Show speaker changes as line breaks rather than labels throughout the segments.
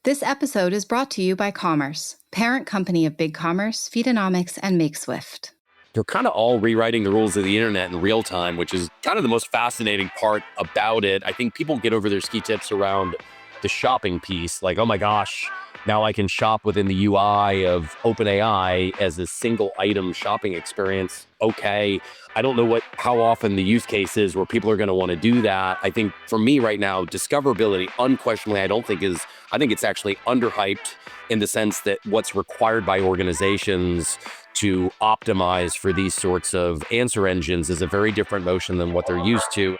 This episode is brought to you by Commerce, parent company of BigCommerce, Feedonomics, and MakeSwift.
They're kind of all rewriting the rules of the internet in real time, which is kind of the most fascinating part about it. I think people get over their ski tips around the shopping piece, like, oh my gosh, now I can shop within the UI of OpenAI as a single item shopping experience. Okay, I don't know how often the use case is where people are going to want to do that. I think for me right now, discoverability, unquestionably, I think it's actually underhyped in the sense that what's required by organizations to optimize for these sorts of answer engines is a very different motion than what they're used to.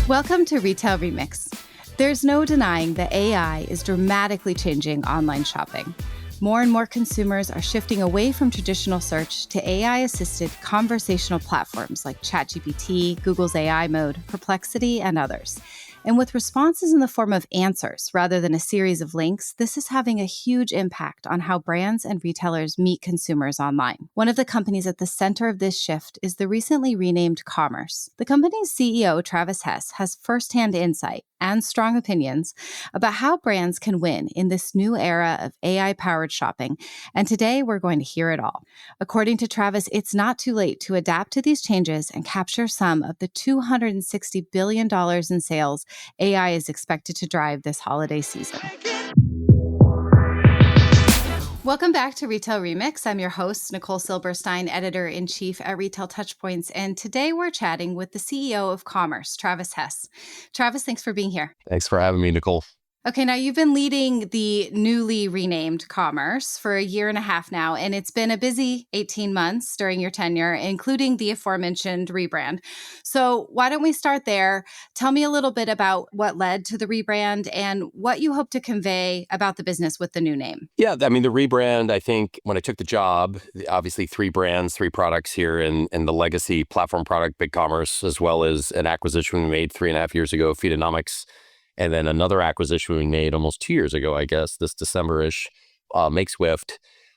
Welcome to Retail Remix. There's no denying that AI is dramatically changing online shopping. More and more consumers are shifting away from traditional search to AI-assisted conversational platforms like ChatGPT, Google's AI Mode, Perplexity, and others. And with responses in the form of answers rather than a series of links, this is having a huge impact on how brands and retailers meet consumers online. One of the companies at the center of this shift is the recently renamed Commerce. The company's CEO, Travis Hess, has firsthand insight and strong opinions about how brands can win in this new era of AI-powered shopping. And today, we're going to hear it all. According to Travis, it's not too late to adapt to these changes and capture some of the $260 billion in sales AI is expected to drive this holiday season. Welcome back to Retail Remix. I'm your host, Nicole Silberstein, Editor-in-Chief at Retail Touchpoints, and today we're chatting with the CEO of Commerce, Travis Hess. Travis, thanks for being here.
Thanks for having me, Nicole.
Okay, now you've been leading the newly renamed Commerce for a year and a half now, and it's been a busy 18 months during your tenure, including the aforementioned rebrand. So why don't we start there? Tell me a little bit about what led to the rebrand and what you hope to convey about the business with the new name.
Yeah, I mean, the rebrand, I think when I took the job, obviously 3 brands, 3 products here in the legacy platform product, BigCommerce, as well as an acquisition we made 3.5 years ago, Feedonomics. And then another acquisition we made almost 2 years ago, I guess, this December-ish, MakeSwift.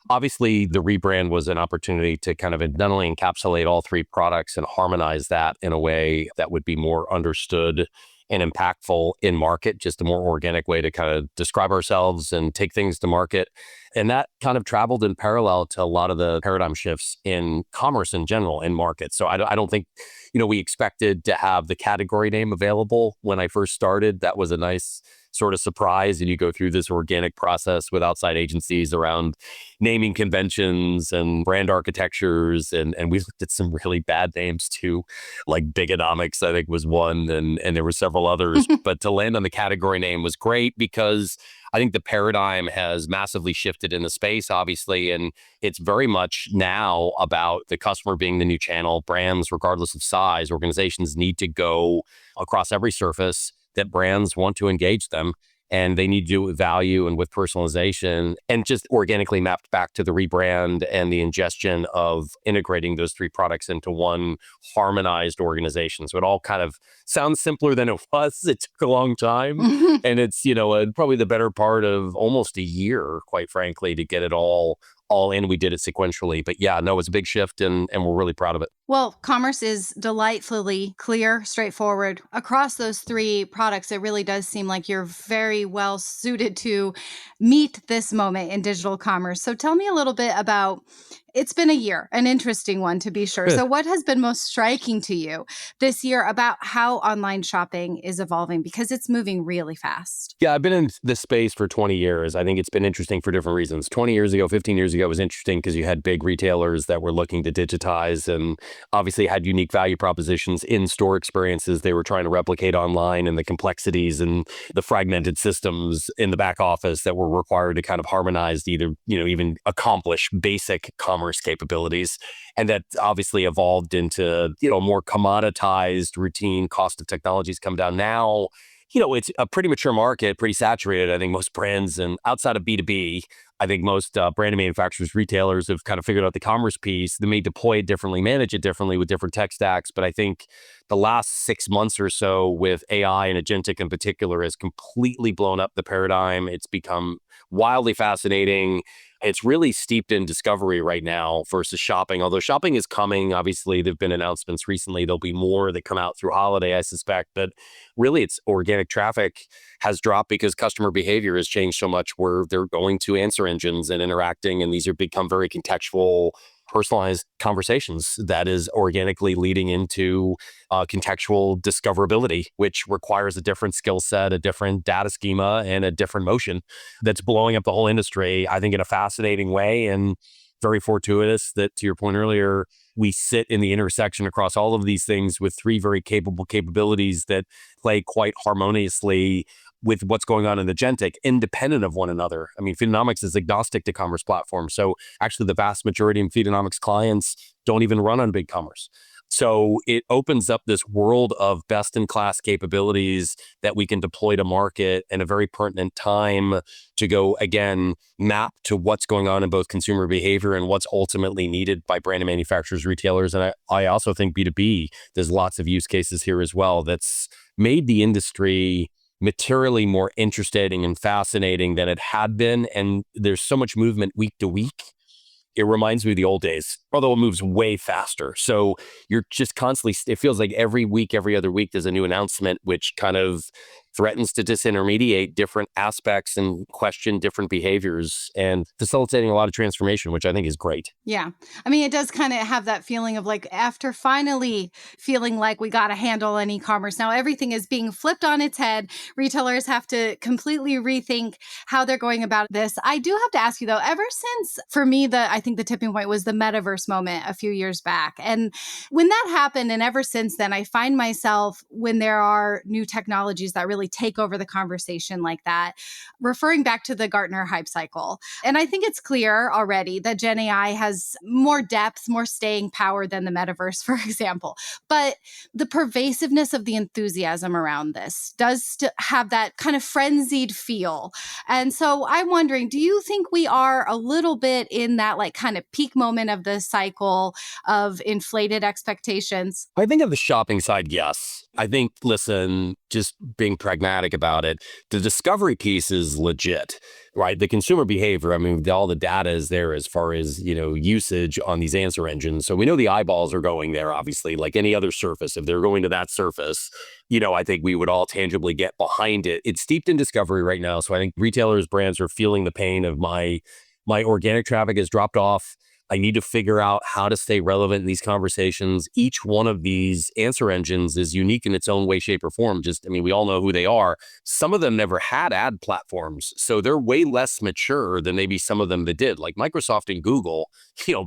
Obviously, the rebrand was an opportunity to kind of not only encapsulate all 3 products and harmonize that in a way that would be more understood and impactful in market, just a more organic way to kind of describe ourselves and take things to market. And that kind of traveled in parallel to a lot of the paradigm shifts in commerce in general, in market. So I don't think, we expected to have the category name available when I first started. That was a nice sort of surprise. And you go through this organic process with outside agencies around naming conventions and brand architectures. And we looked at some really bad names too, like Bigonomics, I think was one, and there were several others. But to land on the category name was great because I think the paradigm has massively shifted in the space, obviously, and it's very much now about the customer being the new channel. Brands, regardless of size, organizations need to go across every surface that brands want to engage them, and they need to do it with value and with personalization, and just organically mapped back to the rebrand and the ingestion of integrating those 3 products into one harmonized organization. So it all kind of sounds simpler than it was. It took a long time. And it's, probably the better part of almost a year, quite frankly, to get it all in. We did it sequentially. But yeah, no, it's a big shift and we're really proud of it.
Well, Commerce is delightfully clear, straightforward. Across those 3 products, it really does seem like you're very well suited to meet this moment in digital commerce. So tell me a little bit about, it's been a year, an interesting one to be sure. So what has been most striking to you this year about how online shopping is evolving? Because it's moving really fast.
Yeah, I've been in this space for 20 years. I think it's been interesting for different reasons. 20 years ago, 15 years ago, it was interesting because you had big retailers that were looking to digitize and obviously had unique value propositions, in-store experiences they were trying to replicate online, and the complexities and the fragmented systems in the back office that were required to kind of harmonize to either, even accomplish basic commerce capabilities. And that obviously evolved into, more commoditized routine cost of technologies come down. Now, it's a pretty mature market, pretty saturated. I think most brands, and outside of B2B, I think most brand manufacturers, retailers have kind of figured out the commerce piece. They may deploy it differently, manage it differently with different tech stacks. But I think the last 6 months or so with AI and agentic in particular has completely blown up the paradigm. It's become wildly fascinating. It's really steeped in discovery right now versus shopping. Although shopping is coming, obviously, there've been announcements recently. There'll be more that come out through holiday, I suspect. But really, it's organic traffic has dropped because customer behavior has changed so much where they're going to answer engines and interacting. And these are become very contextual, personalized conversations that is organically leading into contextual discoverability, which requires a different skill set, a different data schema, and a different motion that's blowing up the whole industry, I think, in a fascinating way and very fortuitous that, to your point earlier, we sit in the intersection across all of these things with three very capable capabilities that play quite harmoniously with what's going on in agentic, independent of one another. I mean, Feedonomics is agnostic to commerce platforms. So actually the vast majority of Feedonomics clients don't even run on BigCommerce. So it opens up this world of best-in-class capabilities that we can deploy to market in a very pertinent time to go, again, map to what's going on in both consumer behavior and what's ultimately needed by brand and manufacturers, retailers. And I also think B2B, there's lots of use cases here as well that's made the industry materially more interesting and fascinating than it had been. And there's so much movement week to week. It reminds me of the old days, although it moves way faster. So you're just constantly, it feels like every week, every other week, there's a new announcement, which kind of threatens to disintermediate different aspects and question different behaviors and facilitating a lot of transformation, which I think is great.
Yeah. I mean, it does kind of have that feeling of like after finally feeling like we got a handle on e-commerce, now everything is being flipped on its head. Retailers have to completely rethink how they're going about this. I do have to ask you though, ever since for me, I think the tipping point was the metaverse moment a few years back. And when that happened, and ever since then, I find myself when there are new technologies that really take over the conversation like that, referring back to the Gartner hype cycle. And I think it's clear already that Gen AI has more depth, more staying power than the metaverse, for example. But the pervasiveness of the enthusiasm around this does have that kind of frenzied feel. And so I'm wondering, do you think we are a little bit in that like kind of peak moment of the cycle of inflated expectations?
I think on the shopping side, yes. I think, listen, just being pragmatic about it, the discovery piece is legit, right? The consumer behavior, I mean, all the data is there as far as, usage on these answer engines. So we know the eyeballs are going there, obviously, like any other surface. If they're going to that surface, I think we would all tangibly get behind it. It's steeped in discovery right now. So I think retailers, brands are feeling the pain of my organic traffic has dropped off. I need to figure out how to stay relevant in these conversations. Each one of these answer engines is unique in its own way, shape, or form. We all know who they are. Some of them never had ad platforms, so they're way less mature than maybe some of them that did. Like Microsoft and Google,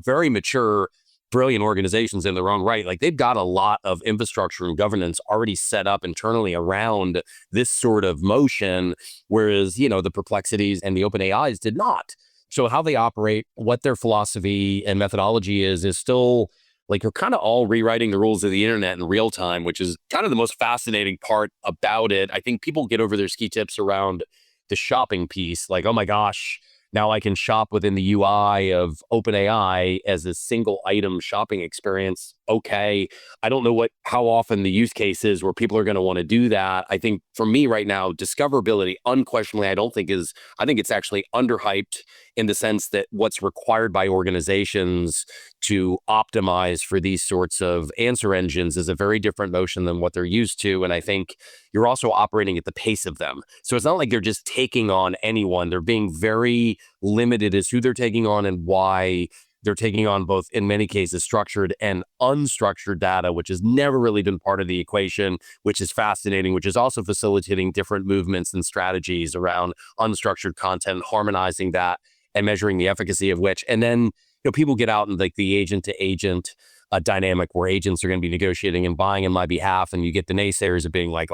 very mature, brilliant organizations in their own right. Like they've got a lot of infrastructure and governance already set up internally around this sort of motion, whereas, the Perplexities and the OpenAIs did not. So how they operate, what their philosophy and methodology is still like you're kind of all rewriting the rules of the internet in real time, which is kind of the most fascinating part about it. I think people get over their ski tips around the shopping piece. Like, oh my gosh, now I can shop within the UI of OpenAI as a single item shopping experience. Okay. I don't know how often the use case is where people are going to want to do that. I think for me right now, discoverability, unquestionably, I think it's actually underhyped in the sense that what's required by organizations to optimize for these sorts of answer engines is a very different motion than what they're used to. And I think you're also operating at the pace of them. So it's not like they're just taking on anyone. They're being very limited as who they're taking on and why. They're taking on both, in many cases, structured and unstructured data, which has never really been part of the equation, which is fascinating, which is also facilitating different movements and strategies around unstructured content, harmonizing that and measuring the efficacy of which. And then, people get out in like the agent to agent dynamic where agents are going to be negotiating and buying on my behalf. And you get the naysayers of being like,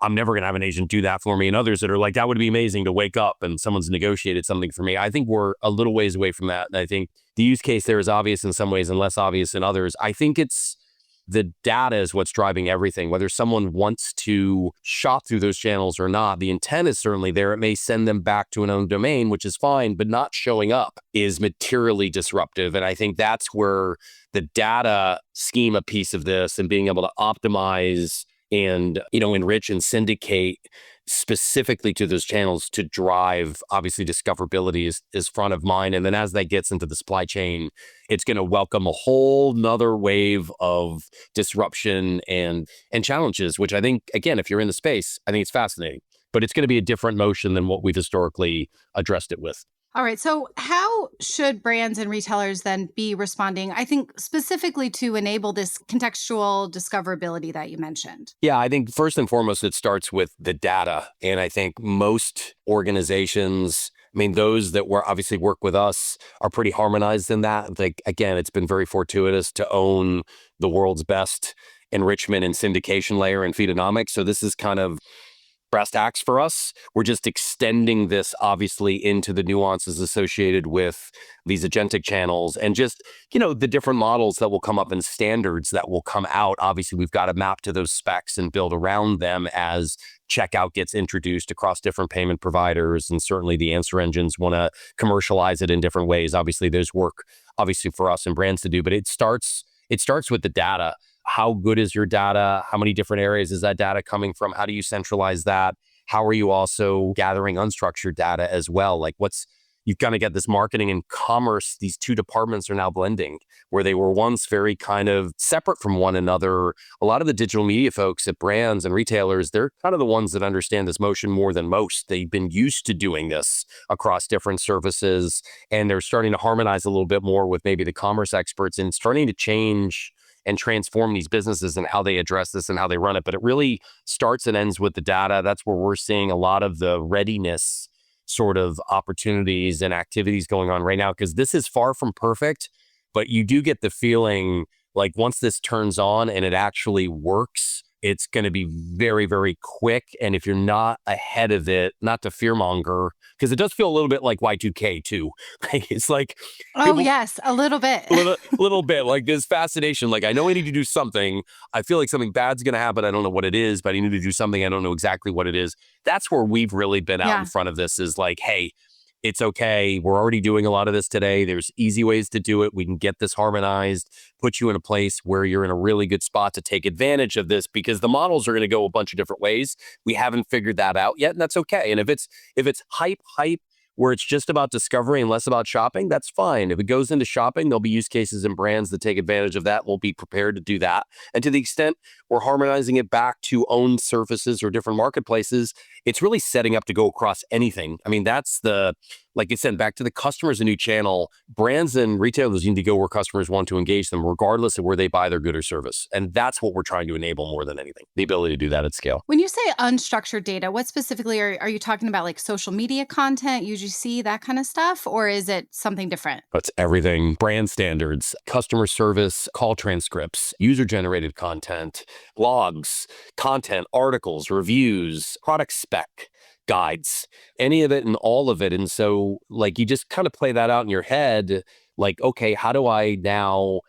I'm never going to have an agent do that for me. And others that are like, that would be amazing to wake up and someone's negotiated something for me. I think we're a little ways away from that. And I think the use case there is obvious in some ways and less obvious in others. I think it's the data is what's driving everything, whether someone wants to shop through those channels or not. The intent is certainly there. It may send them back to an own domain, which is fine, but not showing up is materially disruptive. And I think that's where the data schema piece of this and being able to optimize and, enrich and syndicate specifically to those channels to drive, obviously, discoverability is front of mind. And then as that gets into the supply chain, it's going to welcome a whole nother wave of disruption and challenges, which I think, again, if you're in the space, I think it's fascinating. But it's going to be a different motion than what we've historically addressed it with.
All right. So how should brands and retailers then be responding, I think, specifically to enable this contextual discoverability that you mentioned?
Yeah, I think first and foremost, it starts with the data. And I think most organizations, those that obviously work with us are pretty harmonized in that. Like, again, it's been very fortuitous to own the world's best enrichment and syndication layer in Feedonomics. So this is kind of brass tacks for us. We're just extending this obviously into the nuances associated with these agentic channels and just, the different models that will come up and standards that will come out. Obviously, we've got to map to those specs and build around them as checkout gets introduced across different payment providers. And certainly the answer engines want to commercialize it in different ways. Obviously, there's work obviously for us and brands to do, but it starts with the data. How good is your data? How many different areas is that data coming from? How do you centralize that? How are you also gathering unstructured data as well? Like you've got to get this marketing and commerce, these two departments are now blending where they were once very kind of separate from one another. A lot of the digital media folks at brands and retailers, they're kind of the ones that understand this motion more than most. They've been used to doing this across different services, and they're starting to harmonize a little bit more with maybe the commerce experts and starting to change and transform these businesses and how they address this and how they run it. But it really starts and ends with the data. That's where we're seeing a lot of the readiness sort of opportunities and activities going on right now, because this is far from perfect, but you do get the feeling like once this turns on and it actually works, it's going to be very, very quick. And if you're not ahead of it, not to fearmonger, because it does feel a little bit like Y2K too. It's like,
Yes, a little bit.
little bit like this fascination. Like, I know I need to do something. I feel like something bad's going to happen. I don't know what it is, but I need to do something. I don't know exactly what it is. That's where we've really been out in front of this, is like, hey, it's okay. We're already doing a lot of this today. There's easy ways to do it. We can get this harmonized, put you in a place where you're in a really good spot to take advantage of this, because the models are going to go a bunch of different ways. We haven't figured that out yet, and that's okay. And if it's hype, where it's just about discovery and less about shopping, that's fine. If it goes into shopping, there'll be use cases and brands that take advantage of that. We'll be prepared to do that. And to the extent we're harmonizing it back to owned surfaces or different marketplaces, it's really setting up to go across anything. That's like I said, back to the customer's a new channel. Brands and retailers need to go where customers want to engage them, regardless of where they buy their good or service. And that's what we're trying to enable more than anything, the ability to do that at scale.
When you say unstructured data, what specifically are you talking about? Like social media content, UGC, that kind of stuff? Or is it something different?
It's everything. Brand standards, customer service, call transcripts, user-generated content, blogs, content, articles, reviews, product spec, guides, any of it and all of it. And so like, you just kind of play that out in your head, like, okay, how do I now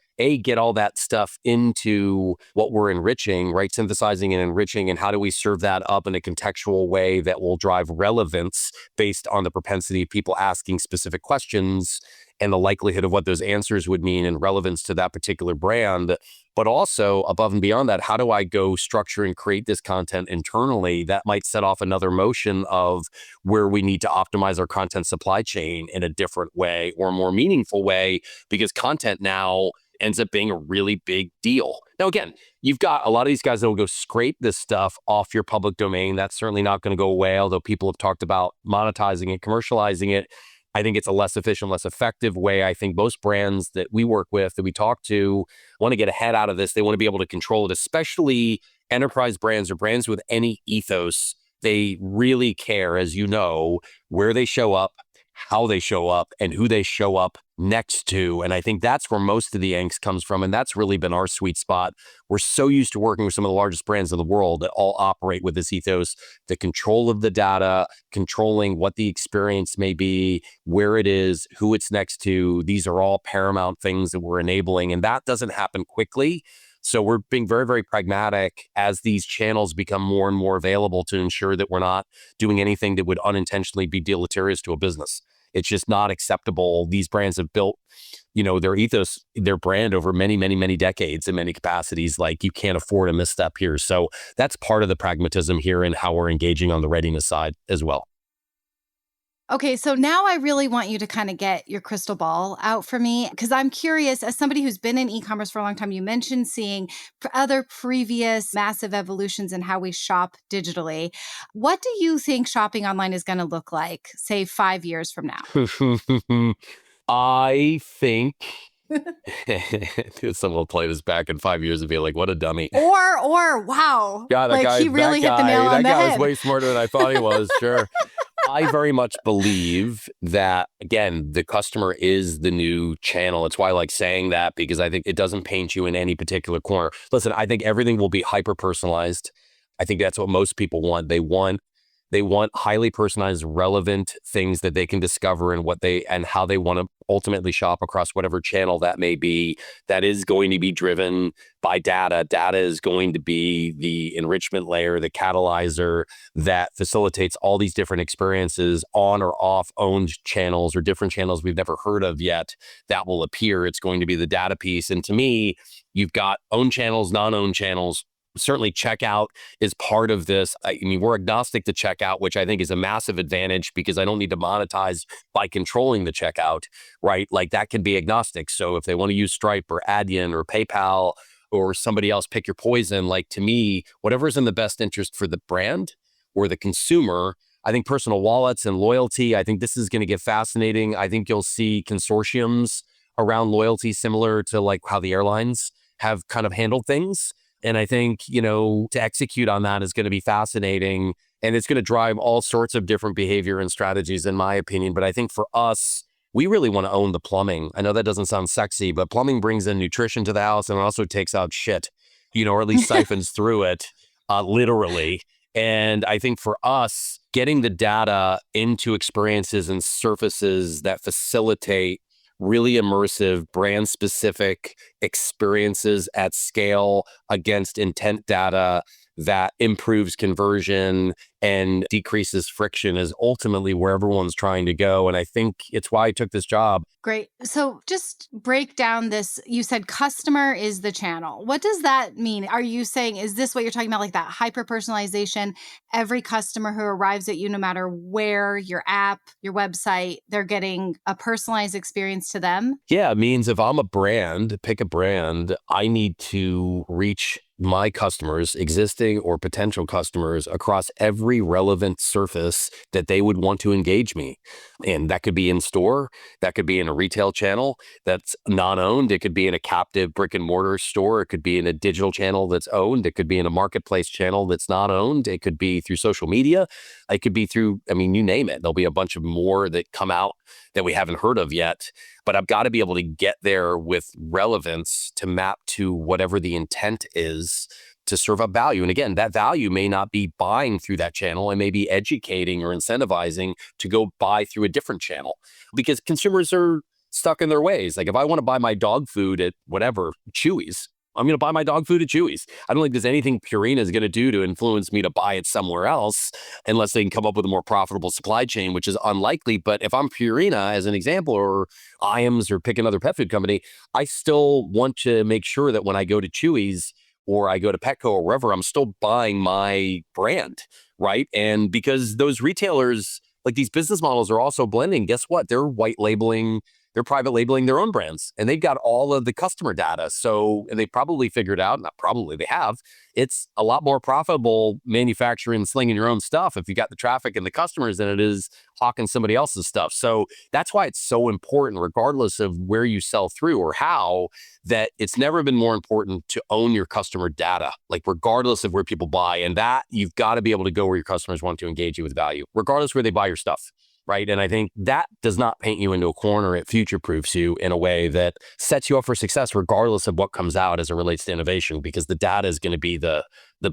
get all that stuff into what we're enriching, right? Synthesizing and enriching, and how do we serve that up in a contextual way that will drive relevance based on the propensity of people asking specific questions and the likelihood of what those answers would mean and relevance to that particular brand. But also above and beyond that, how do I go structure and create this content internally that might set off another motion of where we need to optimize our content supply chain in a different way or a more meaningful way, because content now ends up being a really big deal. Now, again, you've got a lot of these guys that will go scrape this stuff off your public domain. That's certainly not going to go away, although people have talked about monetizing it, commercializing it. I think it's a less efficient, less effective way. I think most brands that we work with, that we talk to, want to get ahead out of this. They want to be able to control it, especially enterprise brands or brands with any ethos. They really care, as you know, where they show up, how they show up, and who they show up next to. And I think that's where most of the angst comes from. And that's really been our sweet spot. We're so used to working with some of the largest brands in the world that all operate with this ethos, the control of the data, controlling what the experience may be, where it is, who it's next to. These are all paramount things that we're enabling. And that doesn't happen quickly. So we're being very, very pragmatic as these channels become more and more available to ensure that we're not doing anything that would unintentionally be deleterious to a business. It's just not acceptable. These brands have built, their ethos, their brand over many, many, many decades in many capacities. Like, you can't afford a misstep here. So that's part of the pragmatism here and how we're engaging on the readiness side as well.
Okay, so now I really want you to kind of get your crystal ball out for me, because I'm curious, as somebody who's been in e-commerce for a long time, you mentioned seeing other previous massive evolutions in how we shop digitally. What do you think shopping online is going to look like, say, 5 years from now?
I think someone will play this back in 5 years and be like, what a dummy.
Or wow,
Yeah,
like he really hit the nail on the head.
That guy was way smarter than I thought he was. Sure. I very much believe that, again, the customer is the new channel. It's why I like saying that, because I think it doesn't paint you in any particular corner. Listen, I think everything will be hyper-personalized. I think that's what most people want. They want highly personalized, relevant things that they can discover and how they want to ultimately shop across whatever channel that may be. That is going to be driven by data. Data is going to be the enrichment layer, the catalyzer that facilitates all these different experiences on or off owned channels or different channels we've never heard of yet that will appear. It's going to be the data piece. And to me, you've got owned channels, non-owned channels. Certainly checkout is part of this. I mean, we're agnostic to checkout, which I think is a massive advantage because I don't need to monetize by controlling the checkout, right? Like, that can be agnostic. So if they want to use Stripe or Adyen or PayPal or somebody else, pick your poison. Like, to me, whatever's in the best interest for the brand or the consumer. I think personal wallets and loyalty, I think this is going to get fascinating. I think you'll see consortiums around loyalty similar to like how the airlines have kind of handled things. And I think, to execute on that is going to be fascinating, and it's going to drive all sorts of different behavior and strategies, in my opinion. But I think for us, we really want to own the plumbing. I know that doesn't sound sexy, but plumbing brings in nutrition to the house and also takes out shit, or at least siphons through it, literally. And I think for us, getting the data into experiences and surfaces that facilitate really immersive, brand-specific experiences at scale against intent data that improves conversion and decreases friction is ultimately where everyone's trying to go. And I think it's why I took this job.
Great. So just break down this. You said customer is the channel. What does that mean? Are you saying, is this what you're talking about? Like that hyper-personalization, every customer who arrives at you, no matter where, your app, your website, they're getting a personalized experience to them?
Yeah, it means if I'm a brand, pick a brand, I need to reach my customers, existing or potential customers, across every relevant surface that they would want to engage me. And that could be in store, that could be in a retail channel that's non-owned, it could be in a captive brick and mortar store, it could be in a digital channel that's owned, it could be in a marketplace channel that's not owned, it could be through social media, it could be through, you name it. There'll be a bunch of more that come out that we haven't heard of yet. But I've got to be able to get there with relevance to map to whatever the intent is to serve up value. And again, that value may not be buying through that channel. It may be educating or incentivizing to go buy through a different channel, because consumers are stuck in their ways. Like, if I want to buy my dog food at whatever, Chewy's, I'm going to buy my dog food at Chewy's. I don't think there's anything Purina is going to do to influence me to buy it somewhere else, unless they can come up with a more profitable supply chain, which is unlikely. But if I'm Purina, as an example, or Iams, or pick another pet food company, I still want to make sure that when I go to Chewy's or I go to Petco or wherever, I'm still buying my brand, right? And because those retailers, like, these business models are also blending. Guess what? They're white labeling, they're private labeling their own brands, and they've got all of the customer data. So they probably figured out, not probably, they have, it's a lot more profitable manufacturing and slinging your own stuff if you got the traffic and the customers than it is hawking somebody else's stuff. So that's why it's so important, regardless of where you sell through or how, that it's never been more important to own your customer data, like regardless of where people buy. And that you've got to be able to go where your customers want to engage you with value, regardless where they buy your stuff. Right. And I think that does not paint you into a corner. It future-proofs you in a way that sets you up for success, regardless of what comes out as it relates to innovation, because the data is going to be the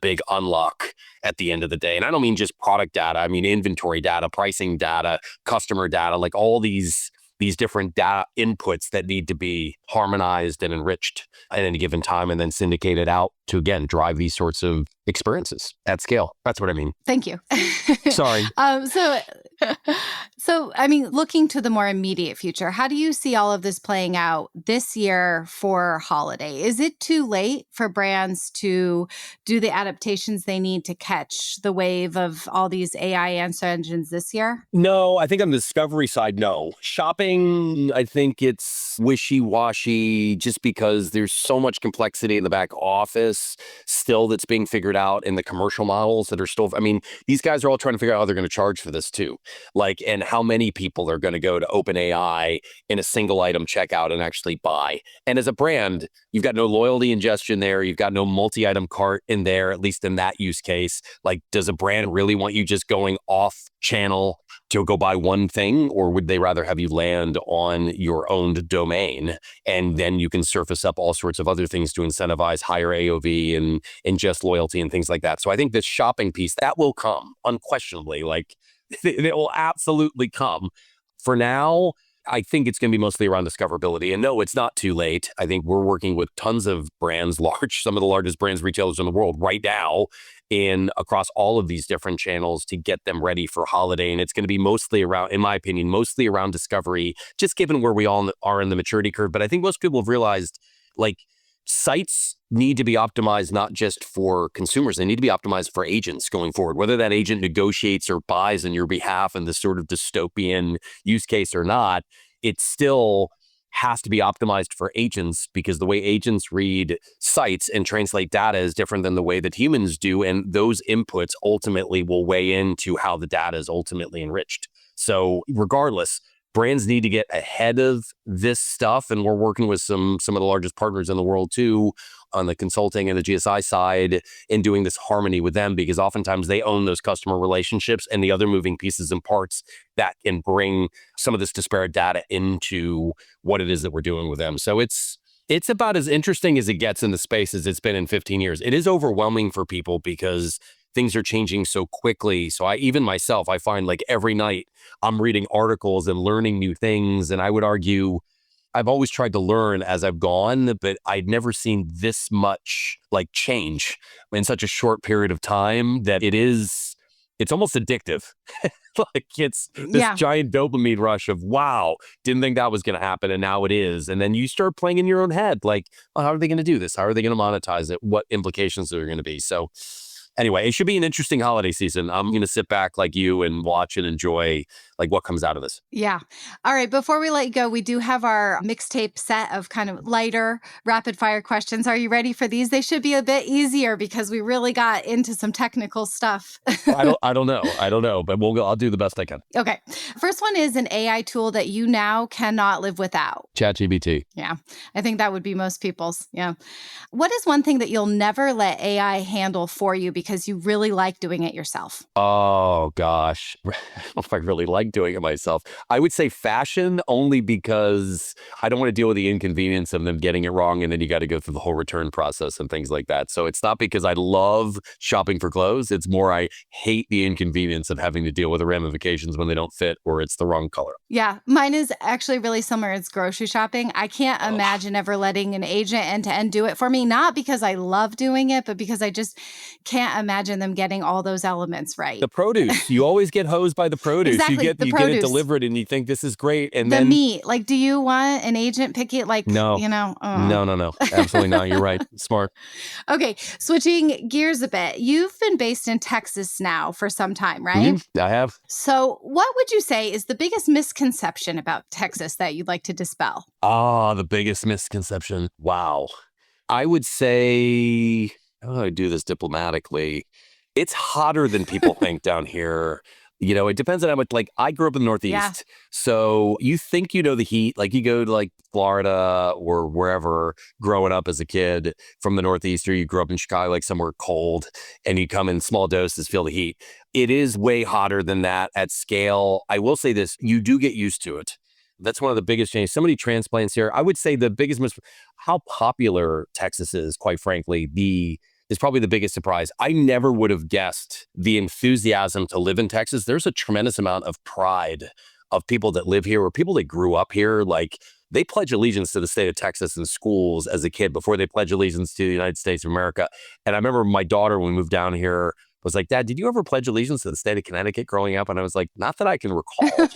big unlock at the end of the day. And I don't mean just product data. I mean inventory data, pricing data, customer data, like all these different data inputs that need to be harmonized and enriched at any given time, and then syndicated out to, again, drive these sorts of experiences at scale. That's what I mean.
Thank you.
Sorry.
So So, I mean, looking to the more immediate future, how do you see all of this playing out this year for holiday? Is it too late for brands to do the adaptations they need to catch the wave of all these AI answer engines this year?
No, I think on the discovery side, no. Shopping, I think it's wishy-washy just because there's so much complexity in the back office still that's being figured out in the commercial models that are still, I mean, these guys are all trying to figure out how they're going to charge for this too. Like, and how many people are going to go to OpenAI in a single item checkout and actually buy. And as a brand, you've got no loyalty ingestion there. You've got no multi-item cart in there, at least in that use case. Like, does a brand really want you just going off channel to go buy one thing, or would they rather have you land on your owned domain and then you can surface up all sorts of other things to incentivize higher AOV and ingest loyalty and things like that? So I think this shopping piece, that will come unquestionably. Like, it will absolutely come. For now, I think it's going to be mostly around discoverability. And no, it's not too late. I think we're working with tons of brands, some of the largest brands retailers in the world right now, across all of these different channels to get them ready for holiday. And it's going to be mostly around, in my opinion, mostly around discovery, just given where we all are in the maturity curve. But I think most people have realized, like, sites need to be optimized not just for consumers, they need to be optimized for agents going forward, whether that agent negotiates or buys on your behalf in this sort of dystopian use case or not. It still has to be optimized for agents because the way agents read sites and translate data is different than the way that humans do. And those inputs ultimately will weigh into how the data is ultimately enriched. So regardless, brands need to get ahead of this stuff. And we're working with some of the largest partners in the world too, on the consulting and the GSI side, in doing this harmony with them, because oftentimes they own those customer relationships and the other moving pieces and parts that can bring some of this disparate data into what it is that we're doing with them. So it's about as interesting as it gets in the space as it's been in 15 years. It is overwhelming for people because things are changing so quickly. So even myself, I find like every night I'm reading articles and learning new things. And I would argue I've always tried to learn as I've gone, but I'd never seen this much like change in such a short period of time that it's almost addictive. Like, it's this giant dopamine rush of, wow, didn't think that was going to happen. And now it is. And then you start playing in your own head, like, oh, how are they going to do this? How are they going to monetize it? What implications are there going to be? So anyway, it should be an interesting holiday season. I'm going to sit back like you and watch and enjoy like what comes out of this.
Yeah. All right. Before we let you go, we do have our mixtape set of kind of lighter rapid fire questions. Are you ready for these? They should be a bit easier because we really got into some technical stuff.
I don't know, but I'll do the best I can.
Okay. First one is an AI tool that you now cannot live without.
ChatGPT.
Yeah. I think that would be most people's. Yeah. What is one thing that you'll never let AI handle for you because you really like doing it yourself?
Oh, gosh. I don't know if I really like doing it myself. I would say fashion, only because I don't want to deal with the inconvenience of them getting it wrong. And then you got to go through the whole return process and things like that. So it's not because I love shopping for clothes. It's more I hate the inconvenience of having to deal with the ramifications when they don't fit or it's the wrong color.
Yeah. Mine is actually really similar. It's grocery shopping. I can't imagine ever letting an agent end-to-end do it for me, not because I love doing it, but because I just can't imagine them getting all those elements right.
The produce, you always get hosed by the produce.
Exactly.
You get it delivered and you think this is great. And
the
then
meat, like, do you want an agent pick it? Like,
no,
No,
absolutely not. You're right. Smart.
Okay. Switching gears a bit. You've been based in Texas now for some time, right?
Mm-hmm. I have.
So what would you say is the biggest misconception about Texas that you'd like to dispel?
The biggest misconception. Wow. I would say, how do I do this diplomatically? It's hotter than people think down here. You know, it depends on how much, like, I grew up in the Northeast.
Yeah.
So you think you know the heat, like you go to like Florida or wherever growing up as a kid from the Northeast, or you grew up in Chicago, like somewhere cold, and you come in small doses, feel the heat. It is way hotter than that at scale. I will say this, you do get used to it. That's one of the biggest changes. So many transplants here. I would say the biggest how popular Texas is, quite frankly, is probably the biggest surprise. I never would have guessed the enthusiasm to live in Texas. There's a tremendous amount of pride of people that live here, or people that grew up here. Like, they pledge allegiance to the state of Texas in schools as a kid before they pledge allegiance to the United States of America. And I remember my daughter, when we moved down here, was like, Dad, did you ever pledge allegiance to the state of Connecticut growing up? And I was like, not that I can recall.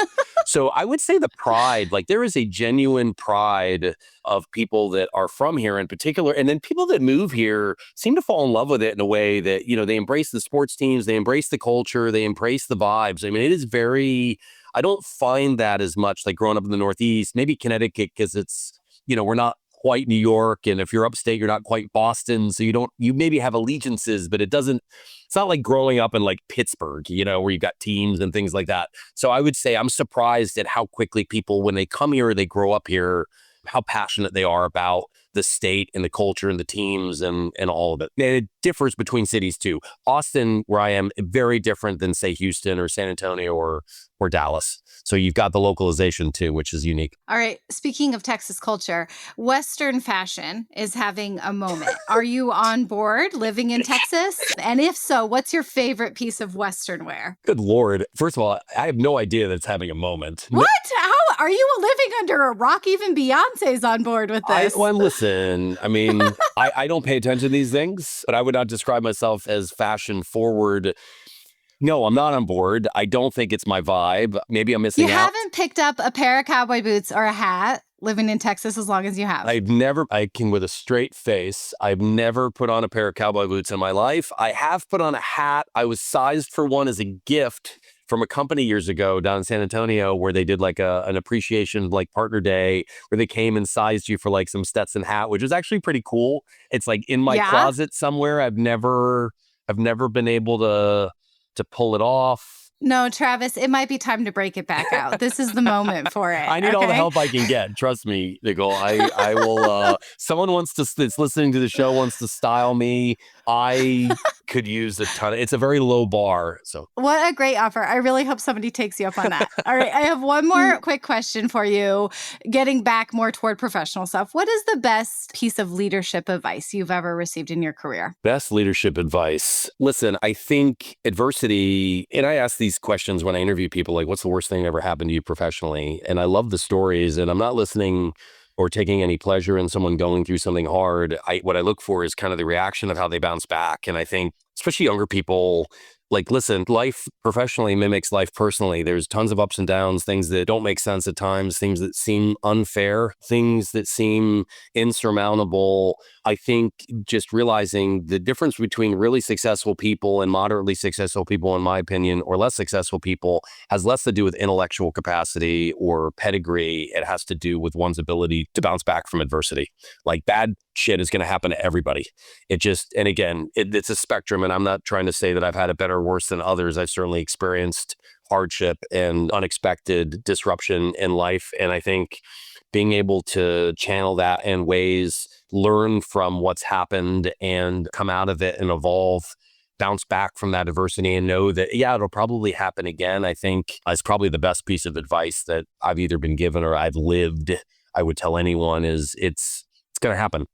So I would say the pride, like there is a genuine pride of people that are from here in particular. And then people that move here seem to fall in love with it in a way that, they embrace the sports teams, they embrace the culture, they embrace the vibes. I mean, it is very, I don't find that as much like growing up in the Northeast, maybe Connecticut, because it's, we're not quite New York. And if you're upstate, you're not quite Boston. So you maybe have allegiances, but it's not like growing up in like Pittsburgh, where you've got teams and things like that. So I would say I'm surprised at how quickly people, when they come here, they grow up here, how passionate they are about the state and the culture and the teams and all of it. And it differs between cities too. Austin, where I am, very different than say Houston or San Antonio or Dallas. So you've got the localization too, which is unique.
All right. Speaking of Texas culture, Western fashion is having a moment. Are you on board living in Texas? And if so, what's your favorite piece of Western wear?
Good Lord. First of all, I have no idea that it's having a moment.
What? How are you living under a rock? Even Beyonce's on board with this.
Listen, I mean, I don't pay attention to these things, but I would not describe myself as fashion forward. No, I'm not on board. I don't think it's my vibe. Maybe I'm missing out.
You haven't picked up a pair of cowboy boots or a hat living in Texas as long as you have.
I can with a straight face, I've never put on a pair of cowboy boots in my life. I have put on a hat. I was sized for one as a gift from a company years ago down in San Antonio where they did like an appreciation like partner day where they came and sized you for like some Stetson hat, which was actually pretty cool. It's like in my closet somewhere. I've never been able to pull it off.
No, Travis, it might be time to break it back out. This is the moment for it.
I need all the help I can get. Trust me, Nicole. I will. Someone that's listening to the show wants to style me. I could use a ton. It's a very low bar. So
what a great offer. I really hope somebody takes you up on that. All right. I have one more quick question for you. Getting back more toward professional stuff. What is the best piece of leadership advice you've ever received in your career?
Best leadership advice. Listen, I think adversity, and I ask these questions when I interview people, like, what's the worst thing that ever happened to you professionally? And I love the stories, and I'm not listening or taking any pleasure in someone going through something hard. What I look for is kind of the reaction of how they bounce back. And I think, especially younger people, like, listen, life professionally mimics life personally. There's tons of ups and downs, things that don't make sense at times, things that seem unfair, things that seem insurmountable. I think just realizing the difference between really successful people and moderately successful people, in my opinion, or less successful people has less to do with intellectual capacity or pedigree. It has to do with one's ability to bounce back from adversity. Like, bad shit is going to happen to everybody. And again, it's a spectrum, and I'm not trying to say that I've had it better or worse than others. I've certainly experienced hardship and unexpected disruption in life. And I think being able to channel that in ways, learn from what's happened and come out of it and evolve, bounce back from that adversity and know that, it'll probably happen again, I think is probably the best piece of advice that I've either been given or I've lived. I would tell anyone is it's going to happen.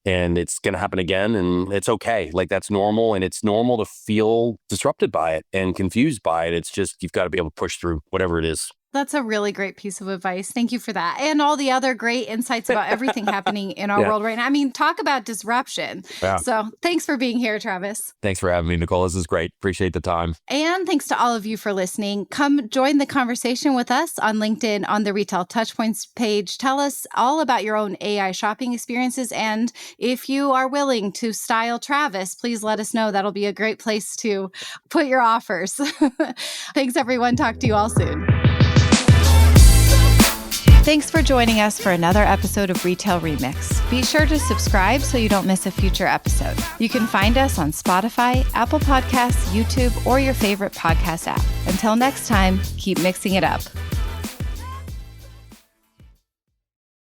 And it's going to happen again, and it's okay. Like, that's normal, and it's normal to feel disrupted by it and confused by it. It's just, you've got to be able to push through whatever it is.
That's a really great piece of advice. Thank you for that. And all the other great insights about everything happening in our world right now. I mean, talk about disruption. Yeah. So thanks for being here, Travis.
Thanks for having me, Nicole. This is great. Appreciate the time.
And thanks to all of you for listening. Come join the conversation with us on LinkedIn on the Retail Touchpoints page. Tell us all about your own AI shopping experiences. And if you are willing to style Travis, please let us know. That'll be a great place to put your offers. Thanks, everyone. Talk to you all soon. Thanks for joining us for another episode of Retail Remix. Be sure to subscribe so you don't miss a future episode. You can find us on Spotify, Apple Podcasts, YouTube, or your favorite podcast app. Until next time, keep mixing it up.